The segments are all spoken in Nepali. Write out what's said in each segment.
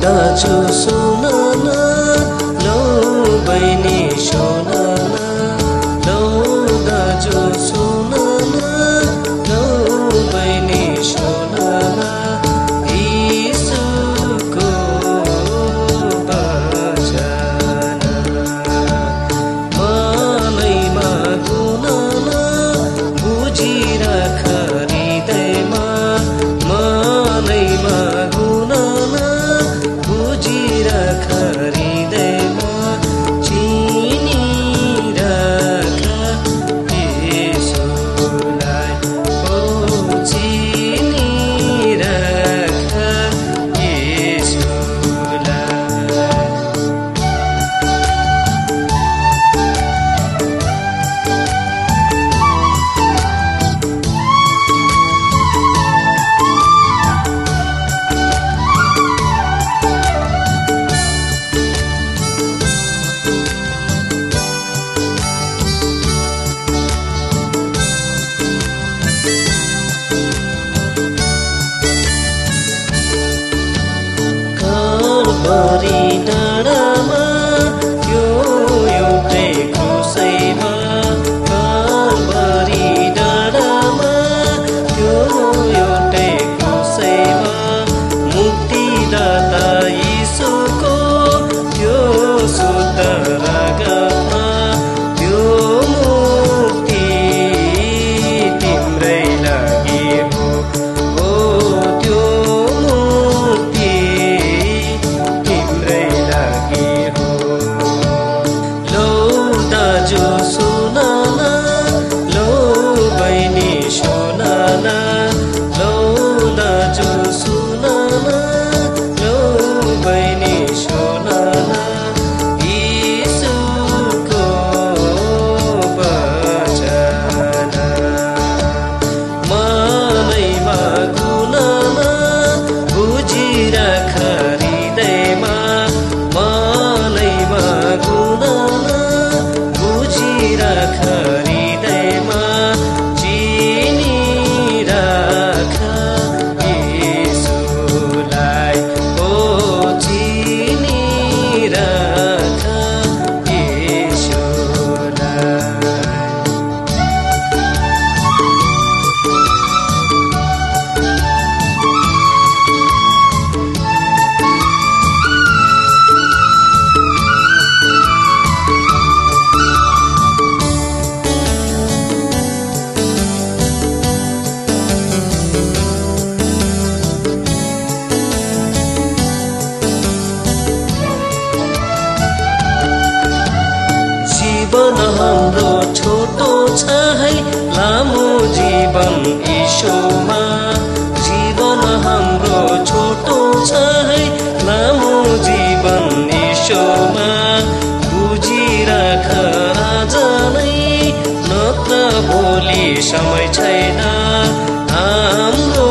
दाजु सुन न लौ बहिनी सुन न लौ दाजु सुन न लौ बहिनी सुन न यीशुको वचन मनैमा गुन न बुझिराख हृदयमा मनैमा गुन न बुझिराख हृदयमा चिनिराख येशूलाई ओ चिनिराख येशूलाई। कालभरी डाँडामा यो एउटै क्रुसैमा कालभरी डाँडामा यो एउटै क्रुसैमा मुक्तिदाता यीशुको यो शुद्ध रगतमा यो मुक्ति तिम्रै लागि हो त्यो मुक्ति तिम्रै लागि हो। लौ दाजु सुन न लौ बहिनी सुन न लौ दाजु सुन न लौ बहिनी सुन न यीशुको वचन मनैमा गुन न बुझिराख हृदयमा मनैमा गुन न बुझिराख हृदयमा चिनिराख येशूलाई ओ चिनिराख येशूलाई। जीवन हाम्रो छोटो छ है लामो जीवन यीशुमा जीवन हाम्रो छोटो छ है लामो जीवन यीशुमा बुझिराख आज नै नत्र भोलि समय छैन हाम्रो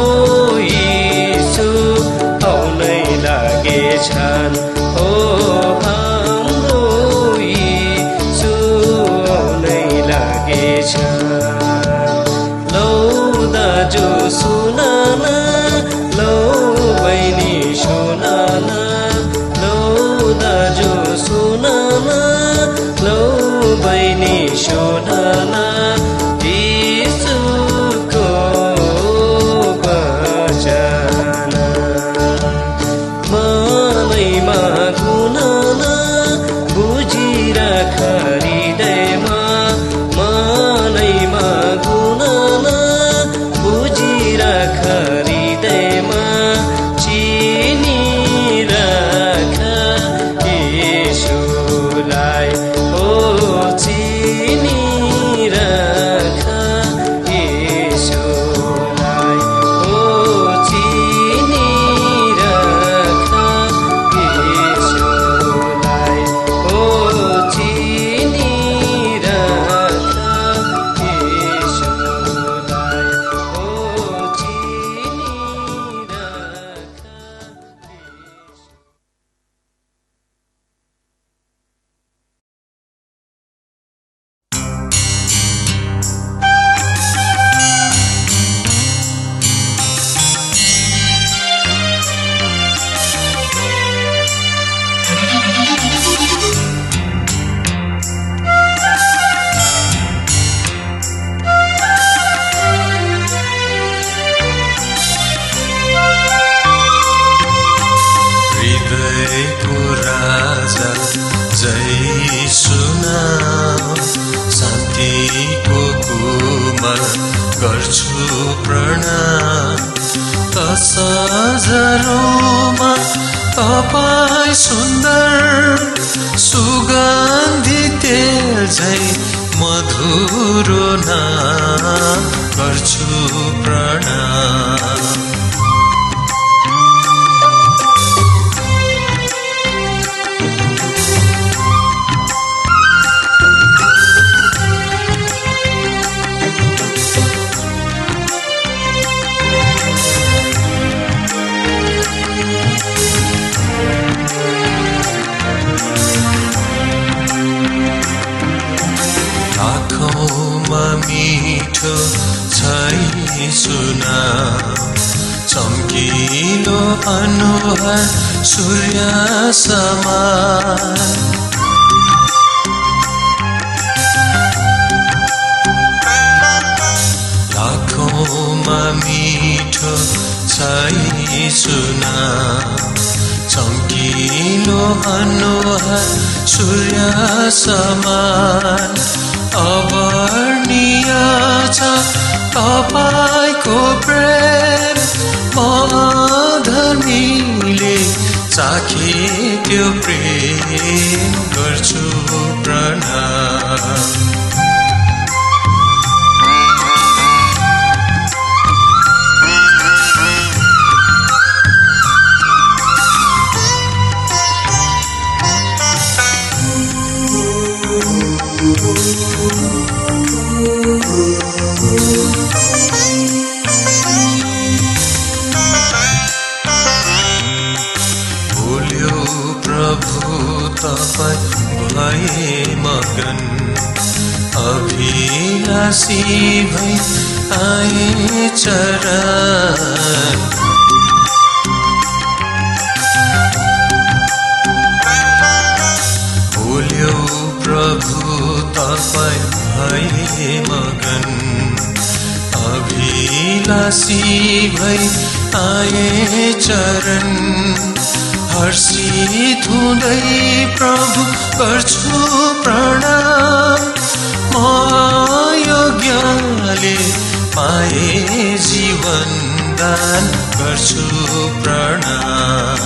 यीशु आउनै लागेछन् ओ हाम्रो यीशु आउनै लागेछन्। लौ दाजु सुन न लौ बहिनी सुन न लौ दाजु सुन न लौ बहिनी सुन न यीशुको वचन मनैमा गुन न बुझिराख हृदयमा मनैमा गुन न बुझिराख हृदयमा चिनिराख येशूलाई ओ चिनिराख येशूलाई ओ चिनिराख हृदयको राजा जय सुनाम, शान्तिको कुमार गर्छु प्रणाम। 10,000औँमा तपाईं सुन्दर, सुगन्धित तेल झैं मधुरो नाम गर्छु प्रणाम। मिठो छै सुनाम, चम्किलो अनुहार सूर्य समान। लाखौँमा मिठो छै सुनाम, चम्किलो अनुहार सूर्य समान। अवर्णीय छ तपाईको प्रेम, अधर्मीले चाखे त्यो प्रेम गर्छु प्रणाम। भए मगन अभिलाषी भई आए चरण। बोल्यो प्रभु तपाईं भए मगन अभिलाषी भई आए चरण। हर्षित हुँदै प्रभु गर्छु प्रणाम, म योग्यले पाए जीवन दान गर्छु प्रणाम।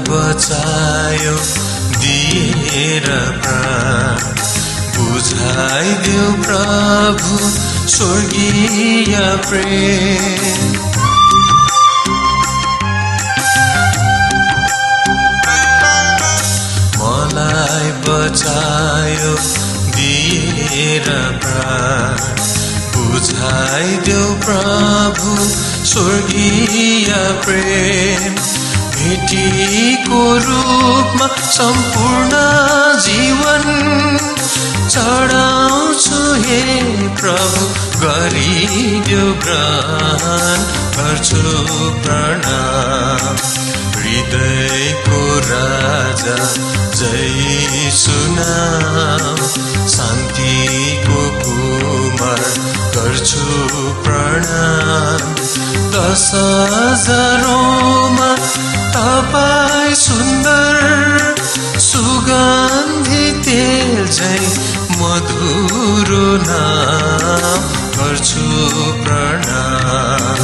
बचायो दिएर प्राण, बुझाइदेऊ प्रभु स्वर्गीय प्रेम। मलाई बचायो दिएर प्राण, बुझाइदेऊ प्रभु स्वर्गीय प्रेम। भेटीको रूपमा सम्पूर्ण जीवन चढाउँछु हे प्रभु, गरिदेऊ ग्रहण गर्छु प्रणाम। हृदयको राजा जय सुनाम, शान्तिको कुमार गर्छु प्रणाम। 10,000औँमा तपाईं सुन्दर, सुगन्धित तेल झैं मधुरो नाम गर्छु प्रणाम।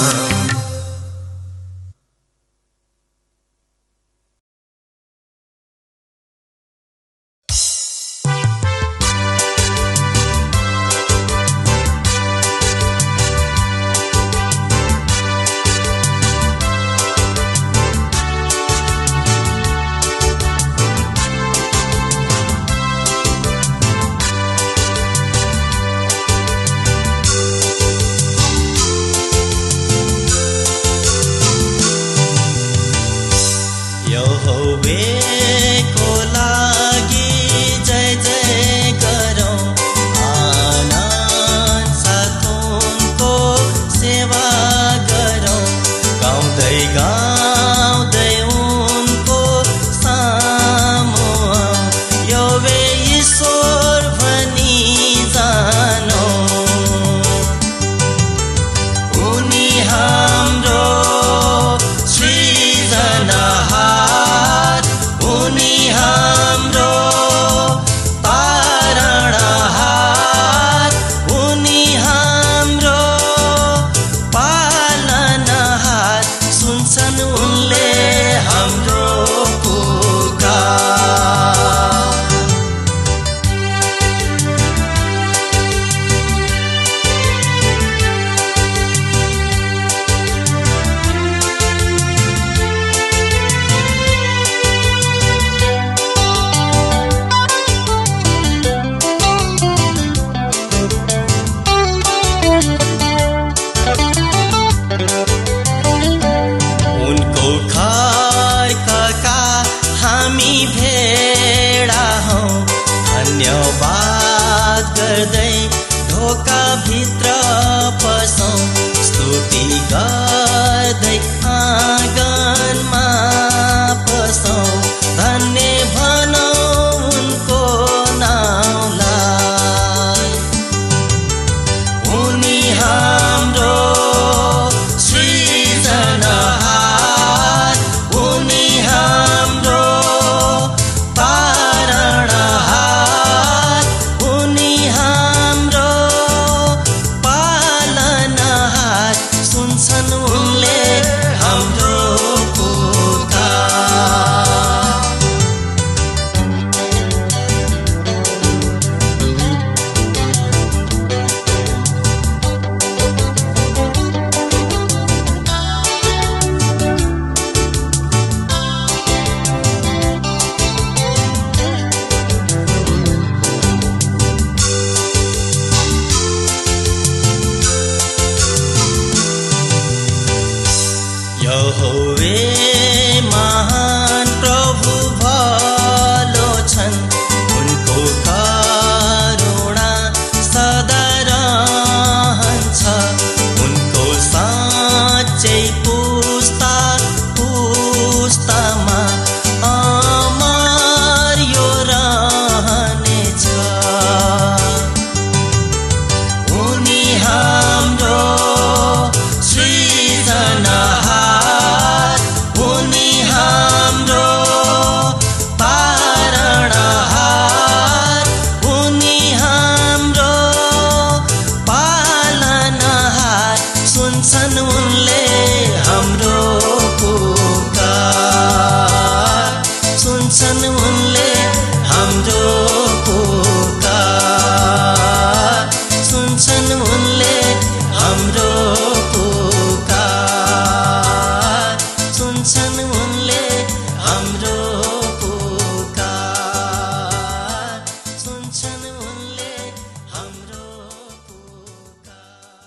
गर्दै ढोकाभित्र पसौँ स्तुति गर्दै आँगनमा पसौँ धन्य भनौँ उनको नाउँलाई उनी हाम्रो सृजनहार उनी हाम्रो पालनहार उनी हाम्रो पालनहार सुन्छन् उनले हाम्रो पुकार यहोवे महान प्रभु भलो छन् उनको करुणा सदा रहन्छ उनको साँच्चै पुस्ता पुस्तामा अमर यो रहनेछ उनी हाम्रो सृजनहार उनी हाम्रो पालनहार उनी हाम्रो पालनहार सुन्छन् उनले हाम्रो पुकार सुन्छन् उनले हाम्रो पुकार सुन्छन् उनले हाम्रो पुकार सुन्छन् उनले हाम्रो पुकार सुन्छन् उनले हाम्रो पुकार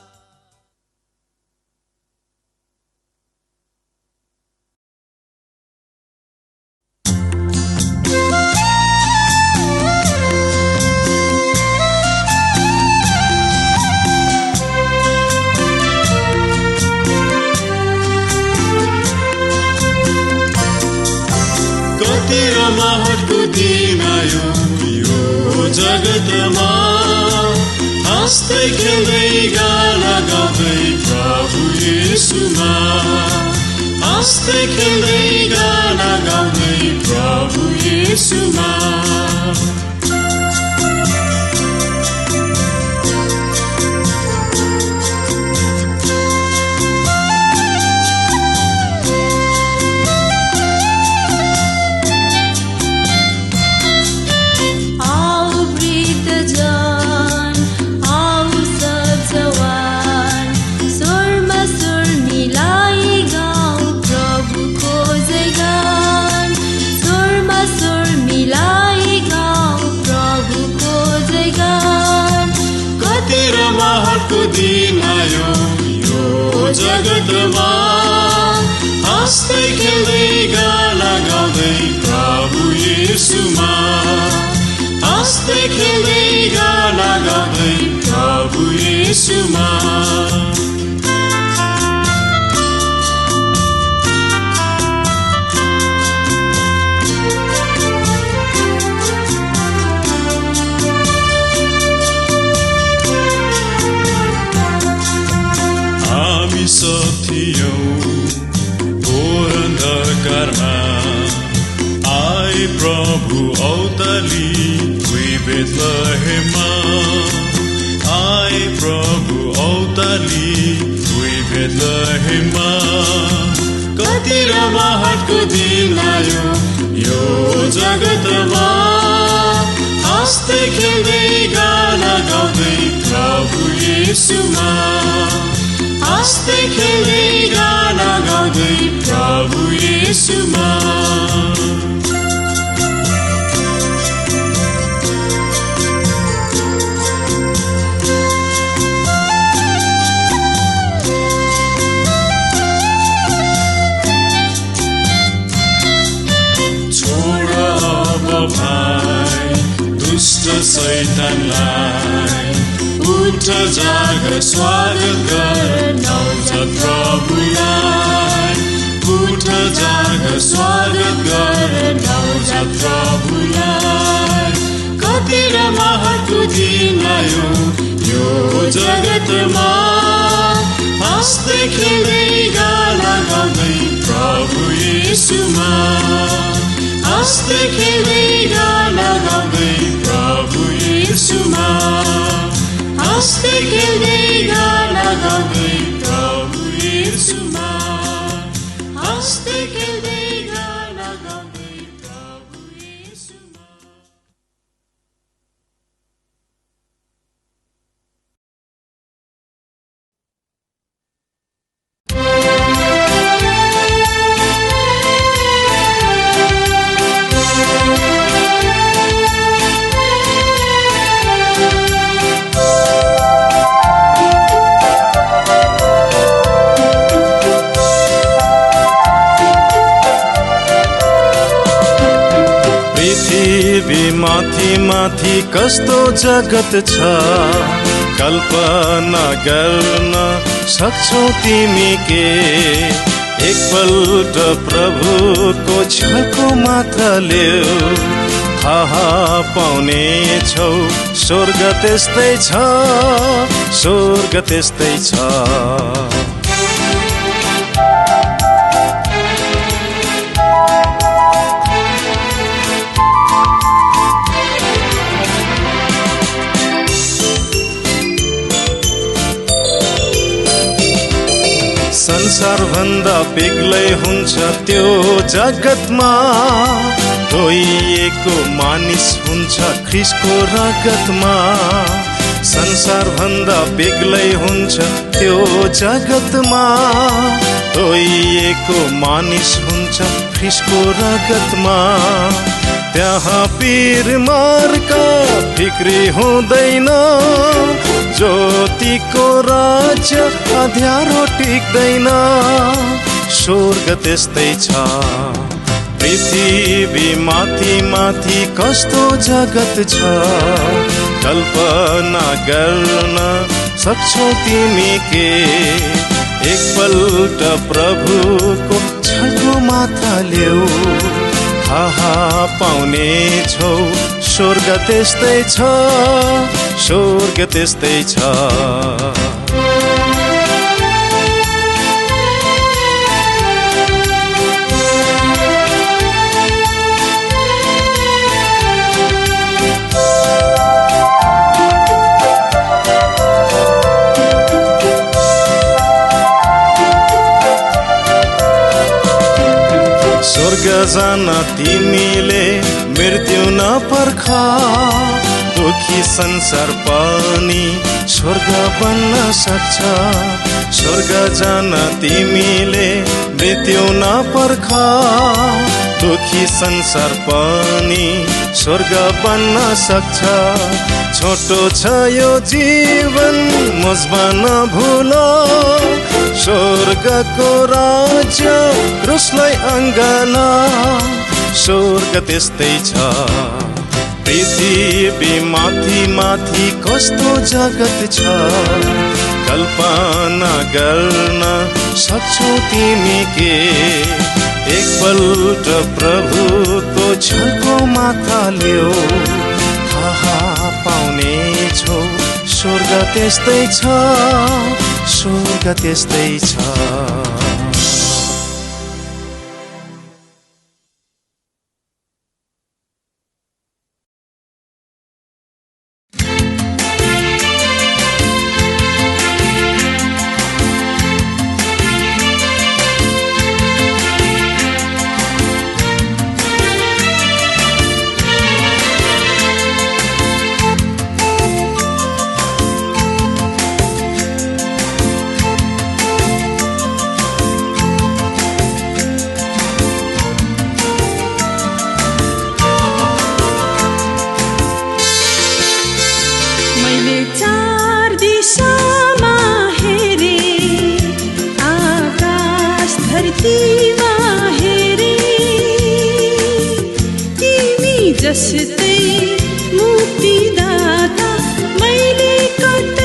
कति रमाहटको दिन आयो यो जगतमा हाँस्दै खेल्दै गाना गाउँदै प्रभु येशूमा हाँस्दै खेल्दै गाना गाउँदै प्रभु येशूमा दिन आयो यो जगतमा हाँस्दै खेल्दै गाना गाउँदै प्रभु येशूमा हाँस्दै खेल्दै गाना गाउँदै प्रभु येशूमा हामी सब थियौँ घोर अन्धकारमा आए प्रभु औताली उही बेथलेहेममा आए प्रभु औताली उही बेथलेहेममा कति रमाहटको दिन आयो यो जगतमा हाँस्दै खेल्दै गाना गाउँदै प्रभु येशूमा हाँस्दै खेल्दै गाना गाउँदै प्रभु येशूमा भाइ दुष्ट शैतानलाई उठ जाग स्वागत गर नवजात प्रभुलाई उठ जाग स्वागत गर नवजात प्रभुलाई कति रमाइलो दिन आयो यो जगतमा हाँस्दै खेल्दै गाना गाउँदै प्रभु येशूमा हाँस्दै खेल्दै गाना गाउँदै प्रभु येशूमा हाँस्दै खेल्दै गाना गाउँदै प्रभु येशूमा हाँस्दै खेल्दै गाना गाउँदै प्रभु येशूमा माथि माथि कस्तो जगत छ कल्पना गर्न सक्छौ तिमी के एकपल्ट प्रभुको छलको मात्र ल्याऊ थाहा पाउने छौ स्वर्ग त्यस्तै छ स्वर्ग त्यस्तै छ संसार भन्दा बेग्लै हुन्छ त्यो जगतमा धोइएको मानिस हुन्छ ख्रीष्टको रगतमा संसार भन्दा बेग्लै हुन्छ त्यो जगतमा धोइएको मानिस हुन्छ ख्रीष्टको रगतमा त्यहाँ पीर मार्का फिक्री हुँदैन ज्योतिको राज्य अँध्यारो टिक्दैन स्वर्ग त्यस्तै छ पृथ्वी माथि माथि कस्तो जगत छ कल्पना गर्न सक्छौ तिमी के एकपल्ट प्रभुको छलको माथा ल्याऊ थाहा पाउने छौ स्वर्ग त्यस्तै छ स्वर्ग त्यस्तै छ स्वर्ग जान तिमीले मृत्यु नपर्ख दुखी संसार पनि स्वर्ग बन्न सक्छ स्वर्ग जान तिमीले मृत्यु नपर्ख दुखी संसार पनि स्वर्ग बन्न सक्छ छोटो छ यो जीवन मजमा नभुल स्वर्गको राज्य क्रुसलाई अङ्गला स्वर्ग त्यस्तै छ पृथ्वी माथि माथि कस्तो जगत छ कल्पना गर्न सक्छौ तिमी के एकपल्ट प्रभुको छलको माथा ल्याऊ थाहा पाउने छौ स्वर्ग त्यस्तै छ स्वर्ग त्यस्तै छ जस्तै मुक्तिदाता मैले कतै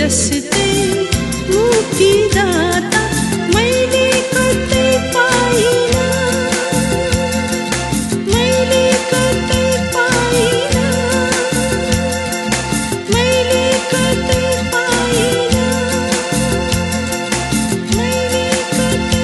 जस्तै मुक्तिदाता मैले कतै पाइनँ, मैले कतै पाइनँ, मैले कतै पाइनँ, मैले कतै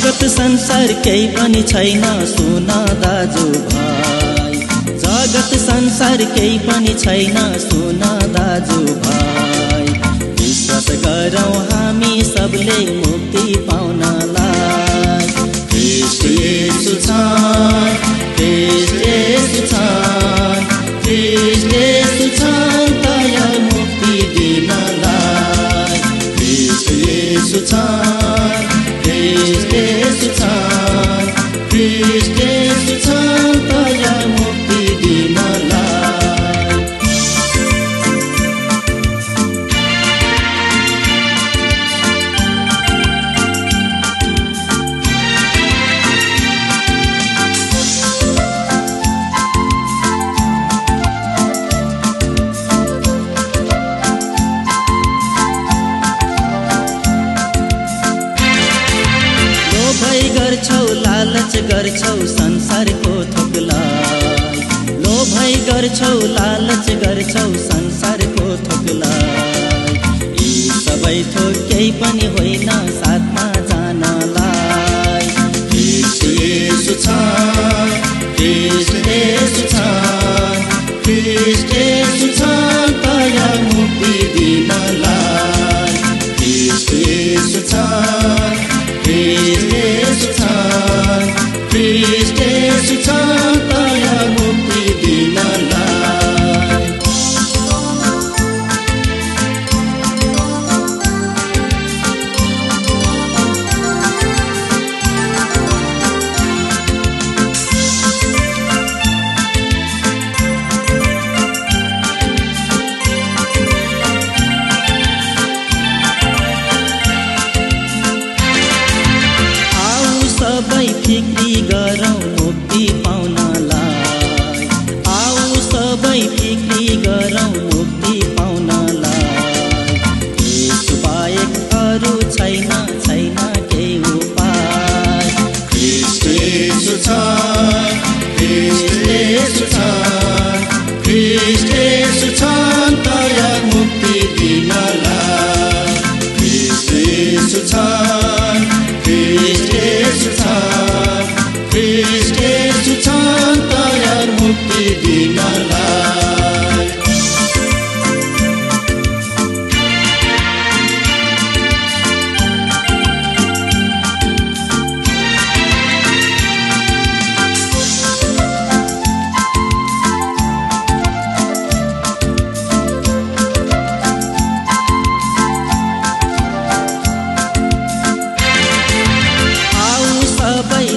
जगत संसार केही पनि छैन सुन दाजुभाइ, जगत संसार केही पनि छैन सुन दाजुभाइ। विश्वास गरौँ हामी सबले मुक्ति पाउनलाई। ख्रीष्ट येशू छन्, ख्रीष्ट येशू छन्, ख्रीष्ट येशू छन् तयार मुक्ति दिनलाई। ख्रीष्ट येशू छन्, ख्रीष्ट येशू छन्, ख्रीष्ट येशू छन् तयार मुक्ति दिनलाई। गर्छौ लालच गर्छौ संसारको थोकलाई, लोभै गर्छौ लालच गर्छौ संसारको थोकलाई। यी सबै थोक केही पनि होइन साथमा जानलाई। ख्रीष्ट येशू छन्, ख्रीष्ट येशू छन्, ख्रीष्ट येशू छन् तयार मुक्ति दिनलाई। ख्रीष्ट येशू छन्, ख्रीष्ट येशू छन्, ख्रीष्ट येशू छन् तयार मुक्ति दिनलाई। फिक्री गरौँ मुक्ति पाउनलाई, आऊ सबै फिक्री गरौँ मुक्ति पाउनलाई। यसो बाहेक अरू छैन, छैन केही उपाय। ख्रीष्ट येशू छन्, ख्रीष्ट येशू छन्, ख्रीष्ट येशू छन् तयार मुक्ति दिनलाई। ख्रीष्ट येशू छन्, ख्रीष्ट येशू छन्, ख्रीष्ट येशू छन् तयार मुक्ति दिनलाई।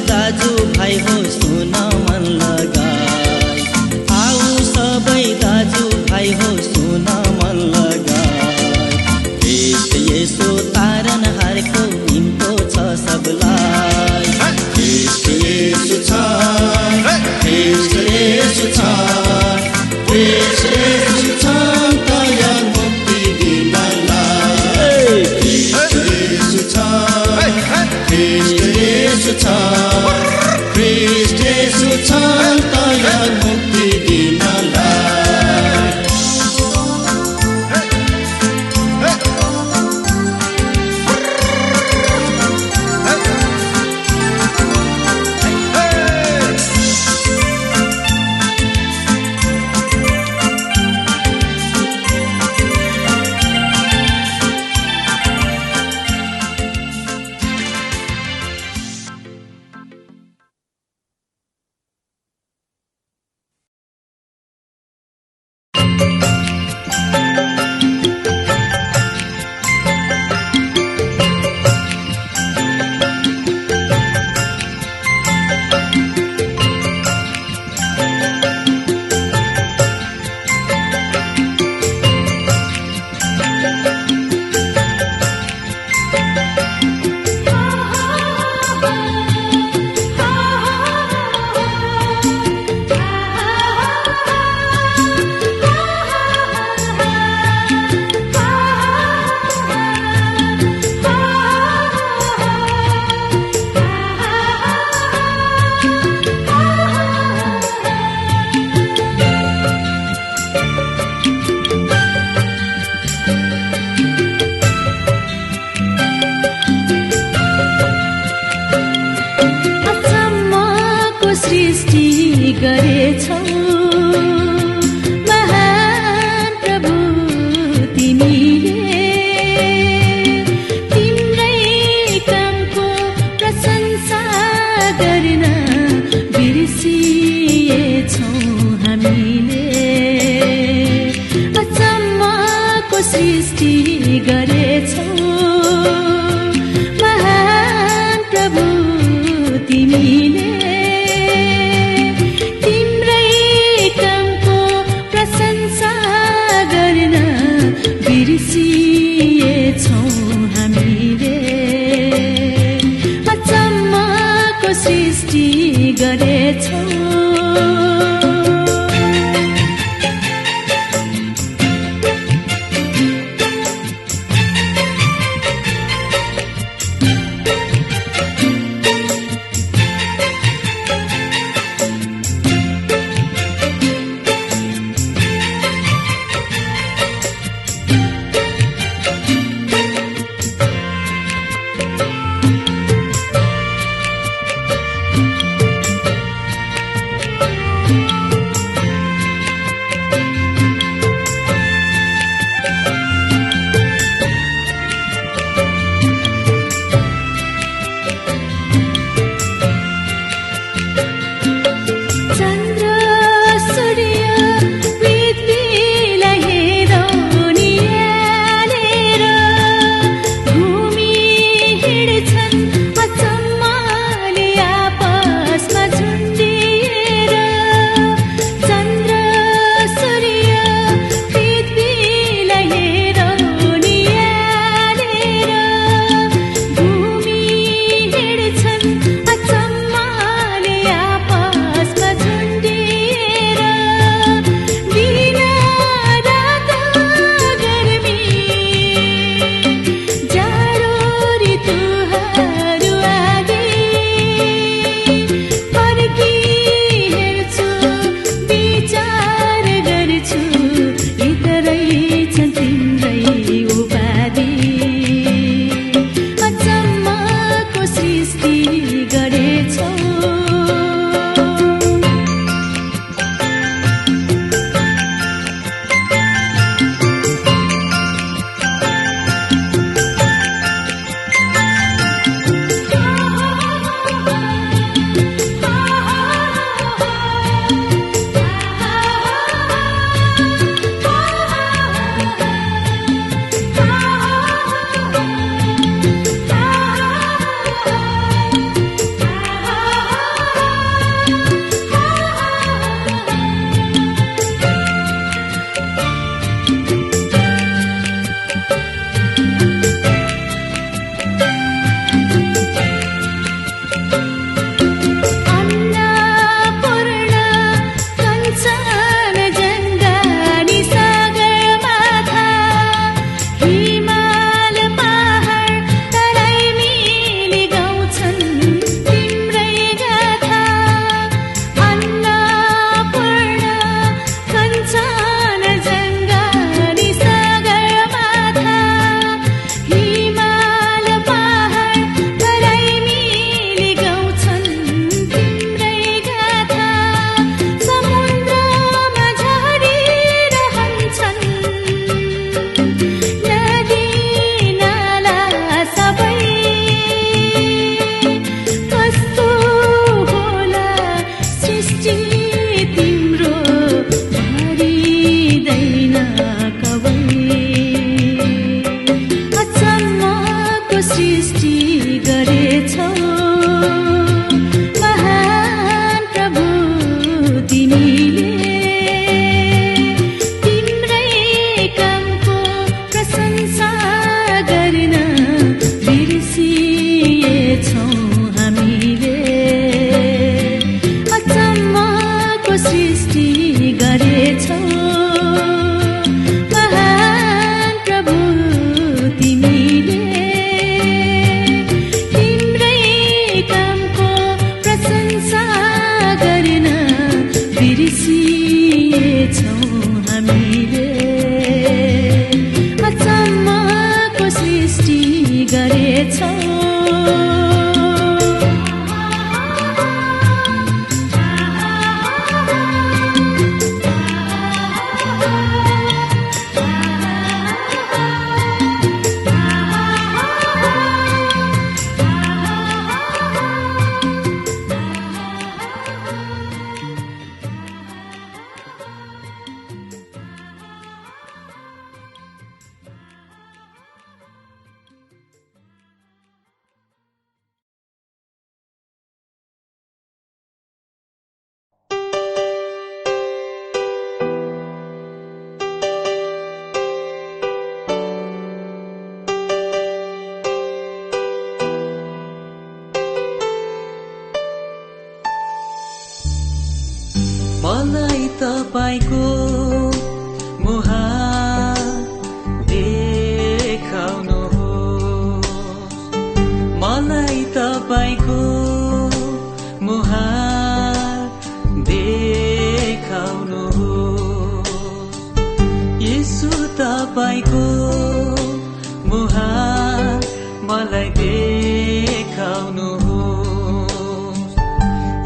दाजु भाइ हो सुन मन लगाई, आऊ सबै दाजु भाइ हो सुन मन लगाई। ख्रीष्ट येशू तारनहारको निम्तो छ सबलाई। ख्रीष्ट येशू छन्, ख्रीष्ट येशू छन्, ख्रीष्ट येशू छन् तयार मुक्ति दिनलाई। ख्रीष्ट येशू छन्, ख्रीष्ट येशू छन्, ख्रीष्ट येशू छन् तयार मुक्ति दिनलाई। सृष्टि गरेछौ। तपाईको मुहार देखाउनुहोस्, मलाई तपाईको मुहार देखाउनुहोस्। येशू तपाईको मुहार मलाई देखाउनुहोस्,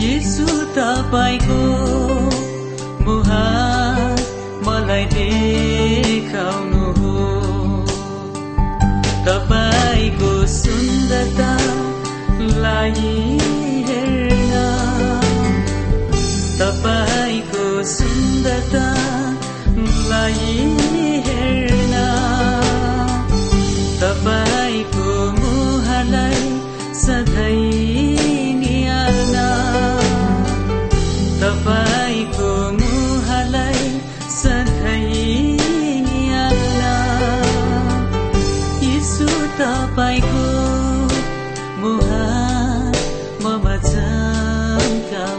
येशू तपाईको मुहार मलाई देखाउनुहोस्। तपाईको सुन्दरतालाई हेर्न, तपाईको सुन्दरतालाई हेर्न, तपाईको मुहारलाई सधैँ निहाल्न, तपाईको मुहारलाई सधैँ निहाल्न। येशू तपाईको मुहार ममा चम्काउनुहोस्,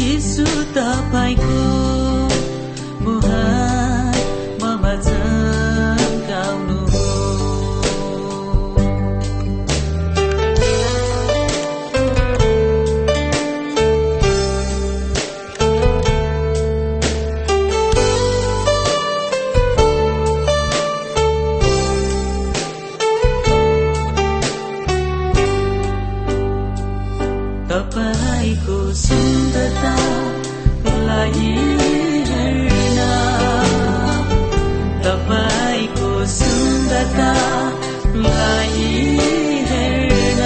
येशू तपाईको मुहार ममा चम्काउनुहोस्। तपाईको सुन्दरतालाई हेर्न, तपाईको सुन्दरतालाई हेर्न,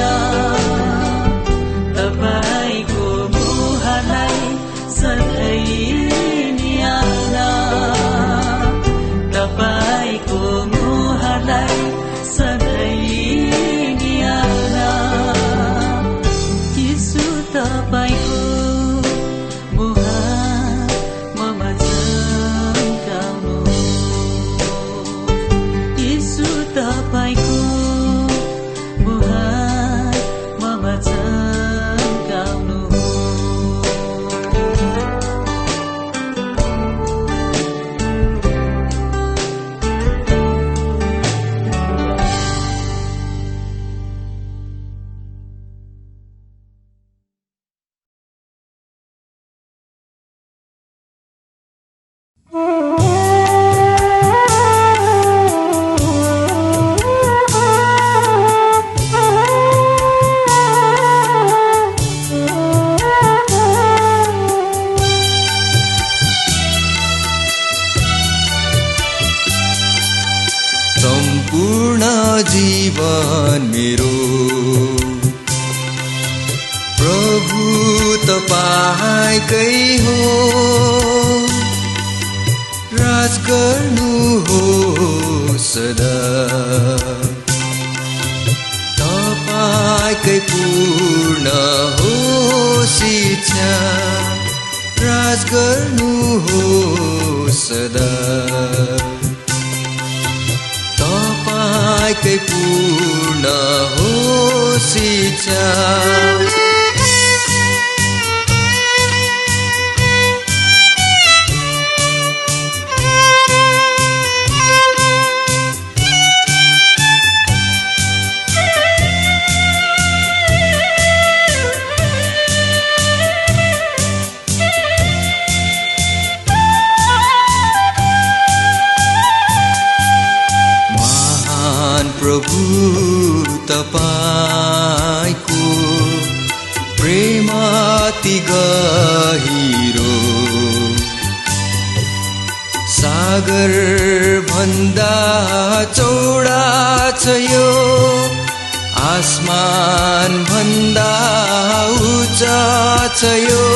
तपाईको मुहारलाई सधैँ निहाल्न, तपाईको मुहारलाई सधैँ निहाल्न। येशू तपाईको मुहार ममा चम्काउनुहोस्, येशू तपाईको मुहार ममा चम्काउनुहोस्। सम्पूर्ण जीवन मेरो प्रभु तपाईकै हो, राज गर्नु हो सदा। तपाईकै पूर्ण हो शिक्षा, राज गर्नु हो सदा। तपाईकै पूर्ण हो शिक्षा। प्रभु तपाईको प्रेम अति गहिरो, सागर भन्दा चौडा छ यो, आसमान भन्दा उच्च छ यो।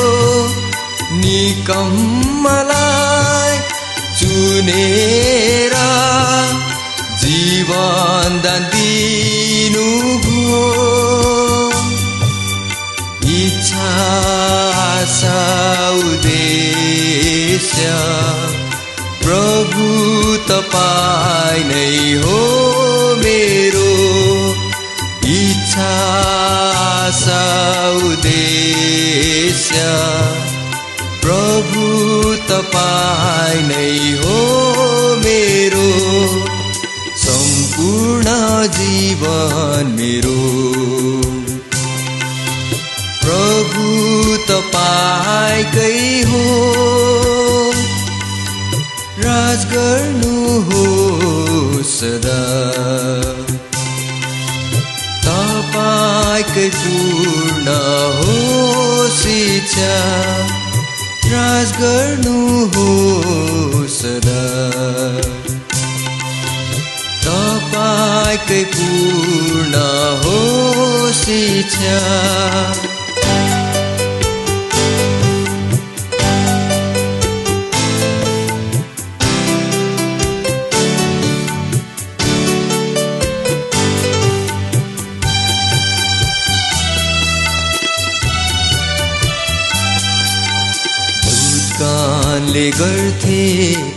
निकम्मलाई चुनेर जीवन दान दिनुभयो, इच्छा आशा उद्देश्य प्रभु तपाईं नै हो मेरो। इच्छा आशा उद्देश्य जीवन मेरो। प्रभु तपाईकै हो, राज गर्नु हो सदा। तपाईँकै पूर्ण हो शिक्षा, राज गर्नु हो सदा। तपाईँकै पूर्ण हो शिक्षा। दूतगणले गर्थे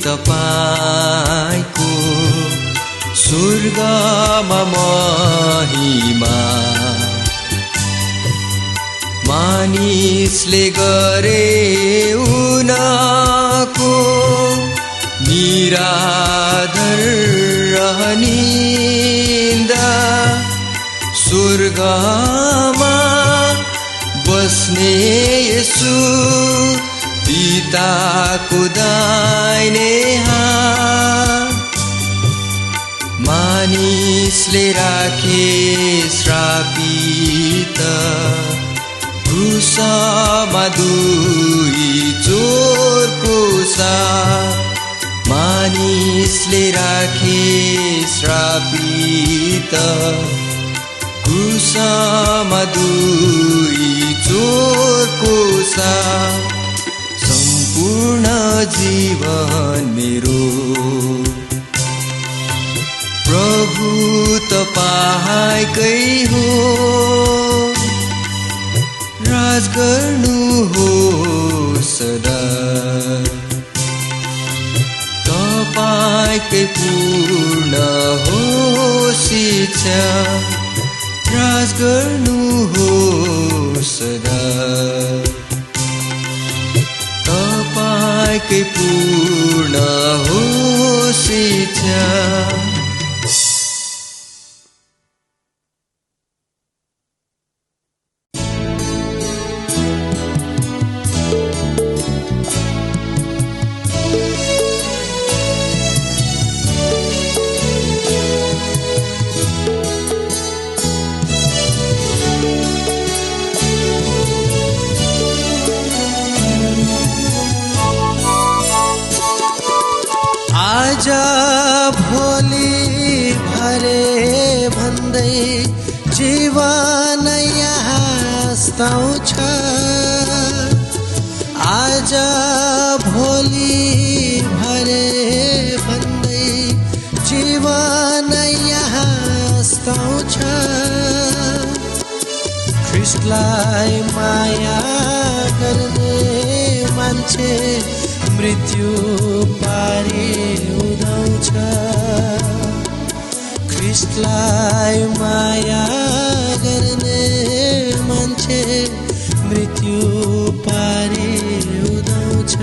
तपाईको स्वर्गमा महिमा, मानिसले गरे उनको निरादर निन्दा। स्वर्गमा बस्ने येशू पिताको दाहिने हात, मानिसले राखे श्रापित क्रुसमा दुई चोरको साथ। मानिसले राखे श्रापित क्रुसमा दुई चोरको साथ। सम्पूर्ण जीवन मेरो प्रभु तपाईकै हो, राज गर्नु हो सदा। तपाईँकै पूर्ण हो शिक्षा, राज गर्नु हो सदा। तपाईँकै पूर्ण हो शिक्षा। आज भोलि भरे भन्दै जीवन हाँस्ताउँछ। आज भोलि भरे भन्दै जीवन हाँस्ताउँछ। ख्रीष्टलाई माया गर्ने मान्छे मृत्यु पारी उदाउँछ। ख्रीष्टलाई माया गर्ने मान्छे मृत्यु पारी उदाउँछ।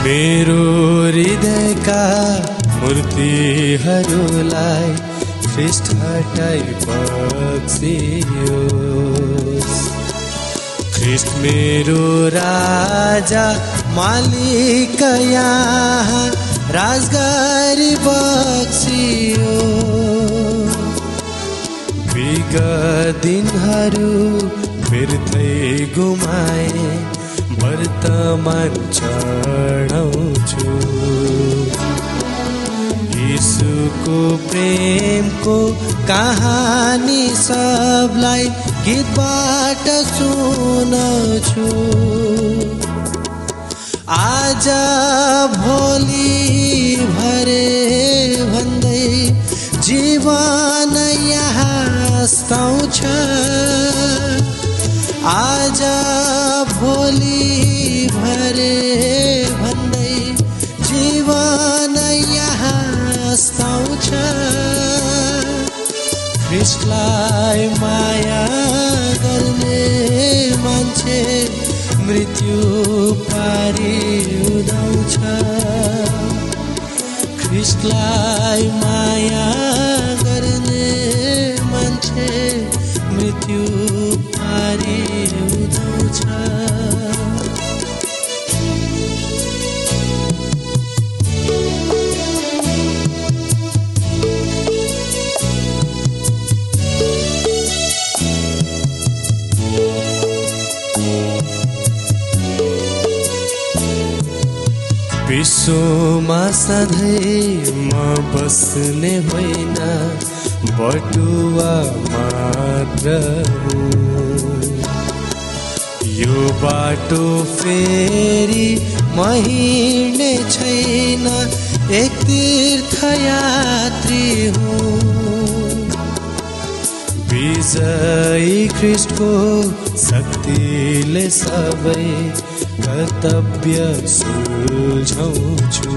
मेरो हृदयका मूर्तिहरूलाई ख्रीष्ट हटाई बक्सियोस्। ख्रीष्ट मेरो राजा मालिक यहाँ राजगरी बक्सियोस्। विगत दिनहरू व्यर्थै गुमाए वर्तमान चढाउँछु। यीशुको प्रेमको कहानी सबलाई गीतबाट सुनाउँछु। आज भोलि भरे भन्दै जीवन हाँस्ताउँछ। आज भोलि भरे भन्दै जीवन हाँस्ताउँछ। ख्रिस्टलाई माया गर्ने मान्छे मृत्यु पारी उदाउँछ ख्रिस्टलाई माया गर्ने मान्छे मृत्यु पारी उदाउँछ विश्वमा सधैँ म बस्ने होइन बटुवा मात्र हुँ यो बाटो फेरि म हिँड्ने छैन एक तीर्थयात्री हुँ विजयी ख्रिस्टको शक्तिले सबै कर्तव्य सुल्झाउँछु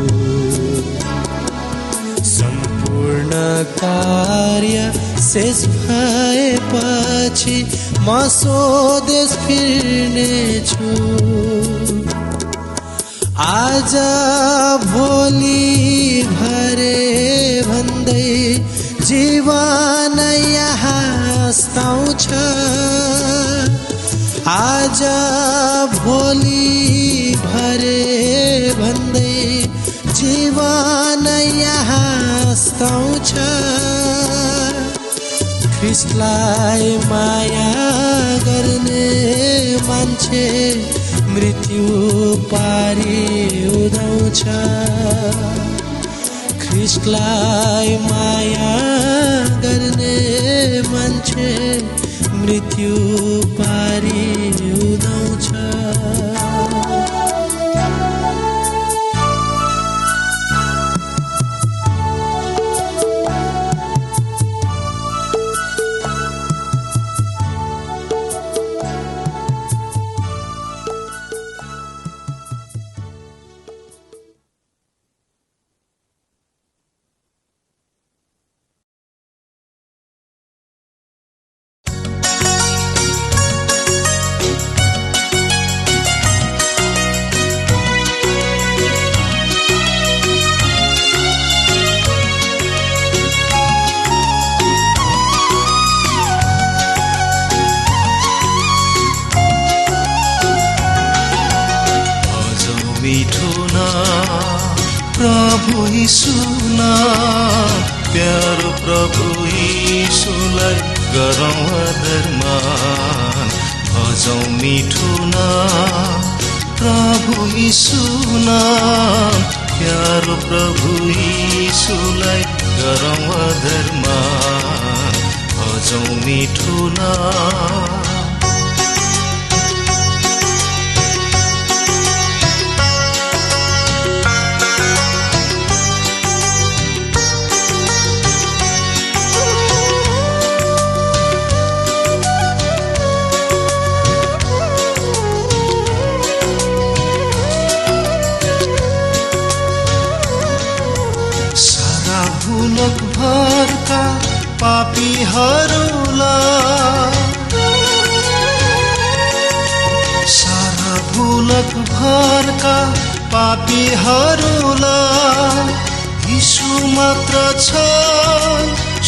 सम्पूर्ण कार्य शेष भएपछि म स्वदेश फिर्नेछु आज भोलि भरे भन्दै जीवन यहाँ अस्ताउँछ आज भोलि भरे भन्दै जीवन यहाँ अस्ताउँछ ख्रिस्टलाई माया गर्ने मान्छे मृत्यु पारी उदाउँछ ख्रिस्टलाई माया गर्ने मान्छे मृत्यु पारी उदाउँछ प्रभु यीशुना प्यारो प्रभु यीशुलाई गरौँ आदरमान भजौँ मिठो नाम प्रभु यीशुना प्यारो प्रभु यीशुलाई गरौँ आदरमान भजौँ मिठो नाम भरका पापीहरूलाई सारा भुलक भरका पापीहरूलाई यीशु मात्र छ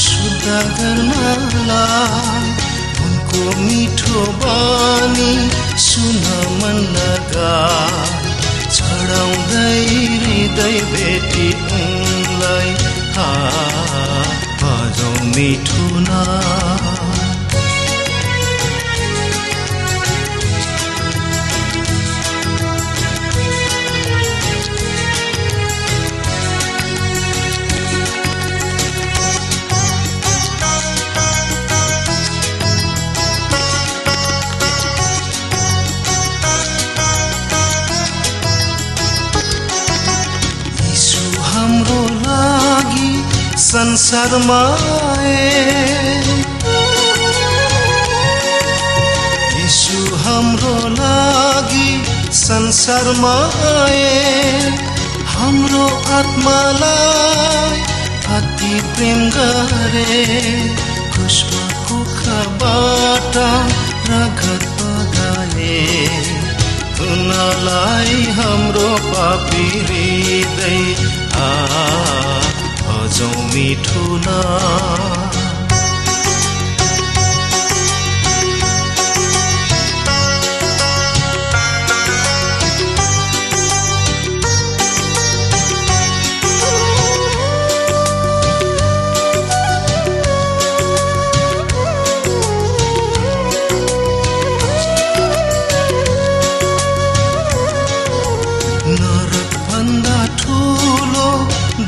शुद्ध गर्नलाई उनको मिठो बानी सुन मन लगाई छडाउँदै हृदय भेटी उनलाई भजौँ मिठो नाम यीशु हाम्रो लागि संसारमा यीशु हाम्रो लागि संसारमा हाम्रो आत्मालाई अति प्रेम गरे क्रुसमा कुखबाट रगत बगाए उनलाई हाम्रो पापी हृदय भजौं मिठो नाम।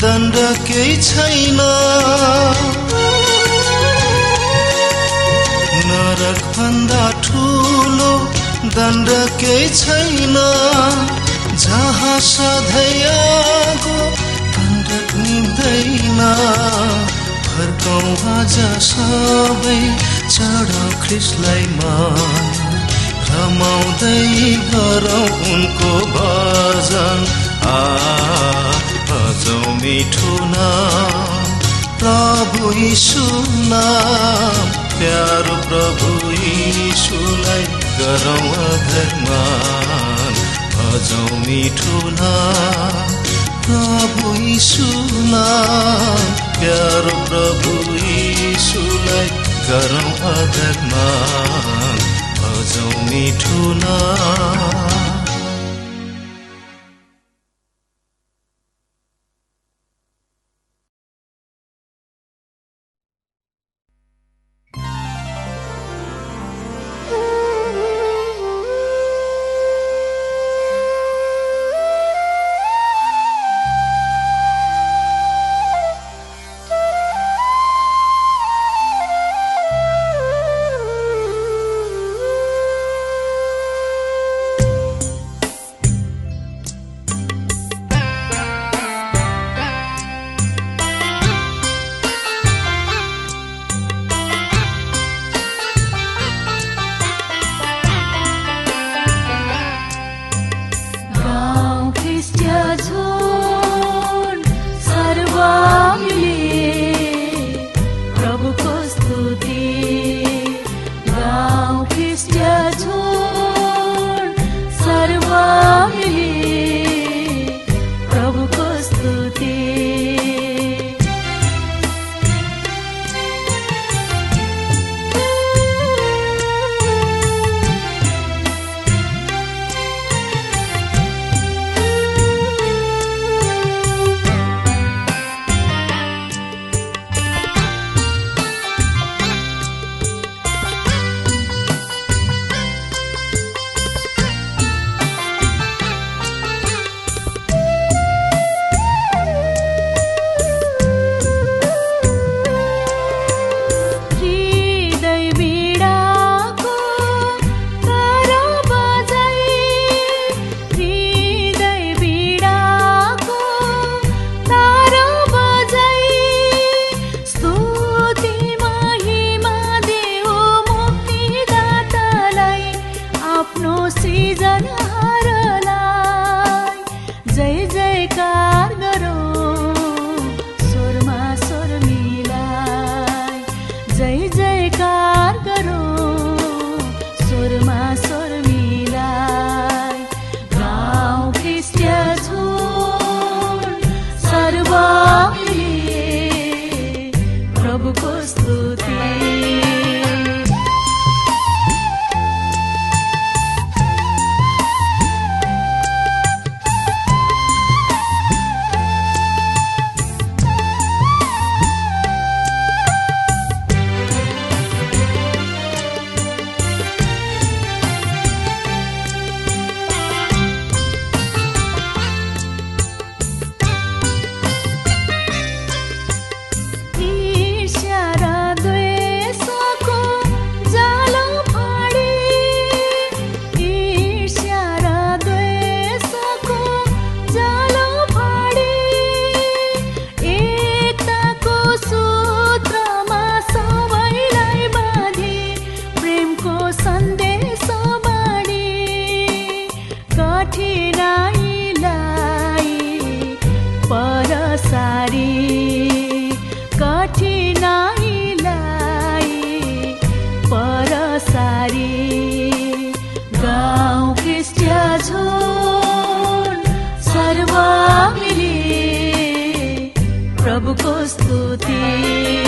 दण्ड केही छैन, नरक भन्दा ठुलो दण्ड केही छैन, जहाँ सधैँ आगो दण्ड निम्दैन। फर्कौं आज सबै चढौं ख्रिस्टलाई मान, रमाउँदै गरौं उनको भजन। भजौं मिठो नाम प्रभु यीशु नाम, प्यारो प्रभु यीशुलाई गरौं अधर्मान। भजौं मिठो नाम प्रभु यीशु नाम, प्यारो प्रभु यीशुलाई गरौं अधर्मान। भजौं मिठो नाम। परसारी कठिनाइलाई स्तुति